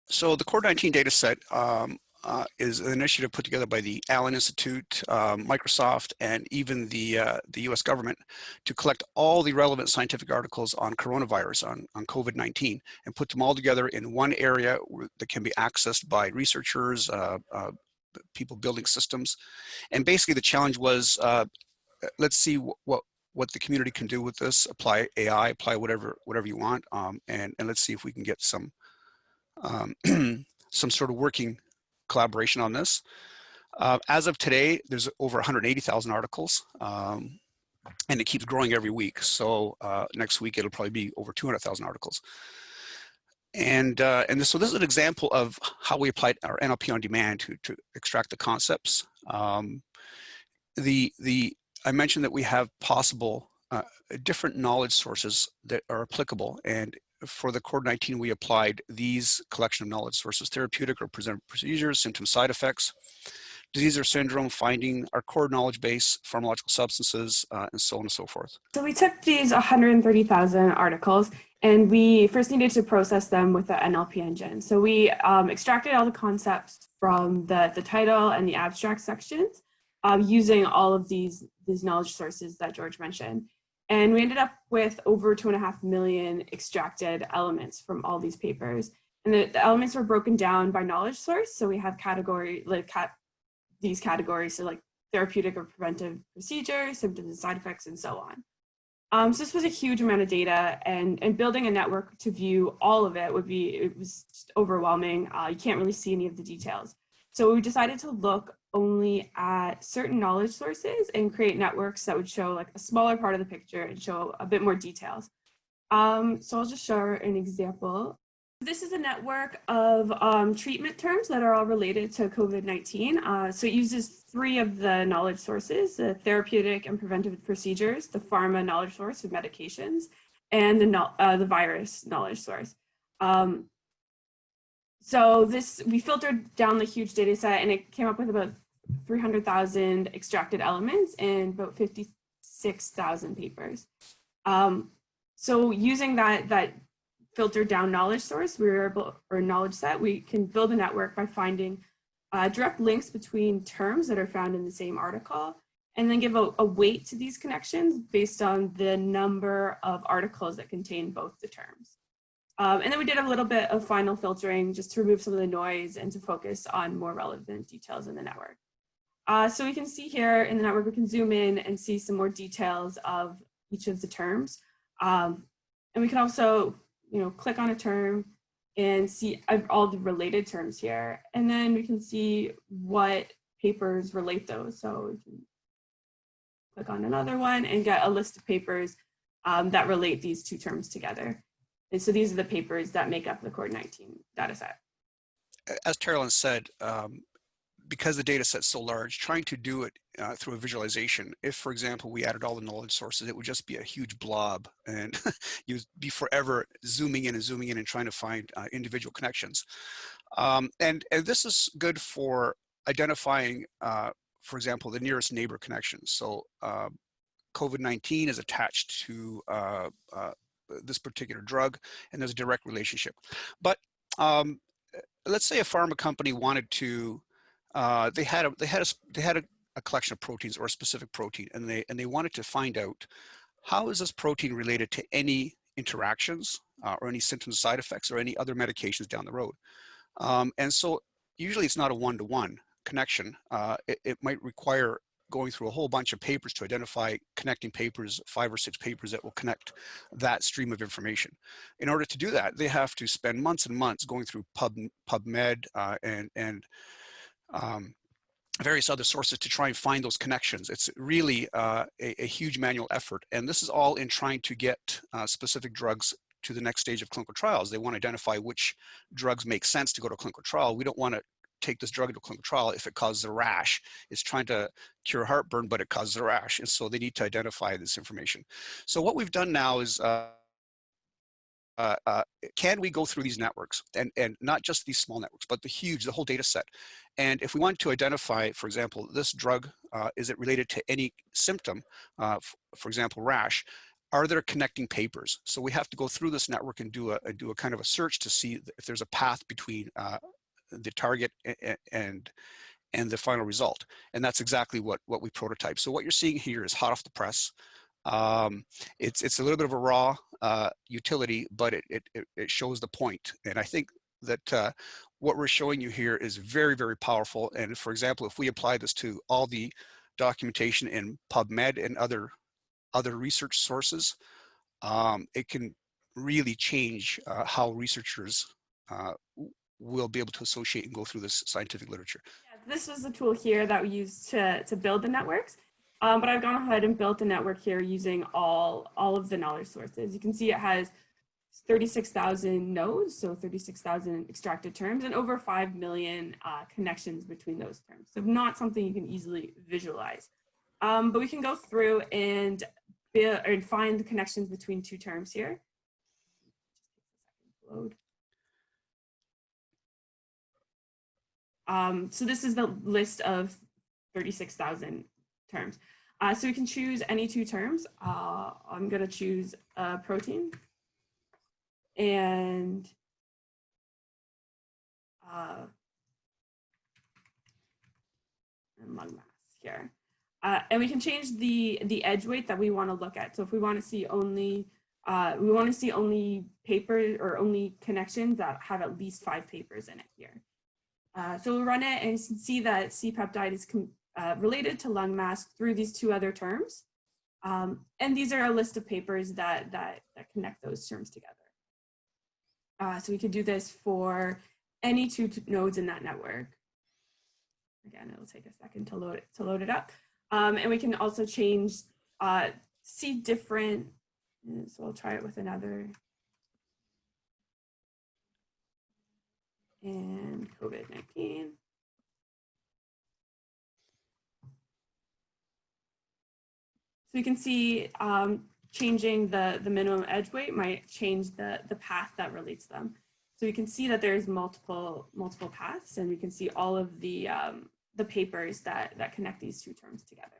So the CORD-19 dataset is an initiative put together by the Allen Institute, Microsoft, and even the US government to collect all the relevant scientific articles on coronavirus, on COVID-19, and put them all together in one area that can be accessed by researchers, people building systems. And basically the challenge was, let's see what the community can do with this, apply AI, apply whatever you want, and let's see if we can get some some sort of working collaboration on this. As of today, there's over 180,000 articles, and it keeps growing every week. So next week, it'll probably be over 200,000 articles. And so this is an example of how we applied our NLP-on-Demand to extract the concepts. I mentioned that we have possible different knowledge sources that are applicable, and for the CORD-19, we applied these collection of knowledge sources: therapeutic or preventive procedures, symptom side effects, disease or syndrome, finding our core knowledge base, pharmacological substances, and so on and so forth. So we took these 130,000 articles and we first needed to process them with the NLP engine. So we extracted all the concepts from the title and the abstract sections using all of these knowledge sources that George mentioned. And we ended up with over 2.5 million extracted elements from all these papers. And the elements were broken down by knowledge source. So we have these categories, so like therapeutic or preventive procedures, symptoms and side effects, and so on. So this was a huge amount of data, and building a network to view all of it was just overwhelming. You can't really see any of the details. So we decided to look only at certain knowledge sources and create networks that would show like a smaller part of the picture and show a bit more details. So I'll just show an example. This is a network of treatment terms that are all related to COVID-19. So it uses 3 of the knowledge sources: the therapeutic and preventive procedures, the pharma knowledge source with medications, and the virus knowledge source. So we filtered down the huge data set, and it came up with about 300,000 extracted elements and about 56,000 papers. So using that filtered down knowledge source, or knowledge set, we can build a network by finding direct links between terms that are found in the same article, and then give a weight to these connections based on the number of articles that contain both the terms. And then we did a little bit of final filtering just to remove some of the noise and to focus on more relevant details in the network. So we can see here in the network, we can zoom in and see some more details of each of the terms. And we can also, click on a term and see all the related terms here. And then we can see what papers relate those. So we can click on another one and get a list of papers that relate these 2 terms together. And so these are the papers that make up the CORD-19 dataset. As Carolyn said, because the data set's so large, trying to do it through a visualization, if, for example, we added all the knowledge sources, it would just be a huge blob, and you'd be forever zooming in and trying to find individual connections. And this is good for identifying, for example, the nearest neighbor connections. So COVID-19 is attached to this particular drug, and there's a direct relationship. But let's say a pharma company wanted to, they had a collection of proteins or a specific protein, and they wanted to find out how is this protein related to any interactions or any symptoms, side effects, or any other medications down the road. And so usually it's not a one-to-one connection. It might require going through a whole bunch of papers to identify connecting papers, 5 or 6 papers that will connect that stream of information. In order to do that, they have to spend months and months going through PubMed and various other sources to try and find those connections. It's really a huge manual effort. And this is all in trying to get specific drugs to the next stage of clinical trials. They want to identify which drugs make sense to go to clinical trial. We don't want to take this drug into clinical trial if it causes a rash. It's trying to cure heartburn, but it causes a rash. And so they need to identify this information. So what we've done now is, can we go through these networks, and not just these small networks, but the whole data set. And if we want to identify, for example, this drug, is it related to any symptom, for example, rash, are there connecting papers? So we have to go through this network and do a kind of a search to see if there's a path between the target and the final result. And that's exactly what we prototype. So what you're seeing here is hot off the press. It's a little bit of a raw utility, but it shows the point. And I think that what we're showing you here is very, very powerful. And for example, if we apply this to all the documentation in PubMed and other research sources, it can really change how researchers will be able to associate and go through this scientific literature. Yeah, this was the tool here that we used to build the networks. But I've gone ahead and built a network here using all of the knowledge sources. You can see it has 36,000 nodes, so 36,000 extracted terms, and over 5 million connections between those terms. So not something you can easily visualize. But we can go through and find the connections between two terms here. Load. So this is the list of 36,000 terms. So we can choose any two terms. I'm going to choose protein and lung mass here. And we can change the edge weight that we want to look at. So if we want to see only papers or only connections that have at least 5 papers in it here. So we'll run it and you can see that C-peptide is related to lung mass through these two other terms. And these are a list of papers that connect those terms together. So we could do this for any two nodes in that network. Again, it'll take a second to load it up. And we can also change, see different, so I'll try it with another. And COVID-19. So you can see changing the minimum edge weight might change the path that relates them. So you can see that there's multiple paths, and we can see all of the papers that connect these two terms together.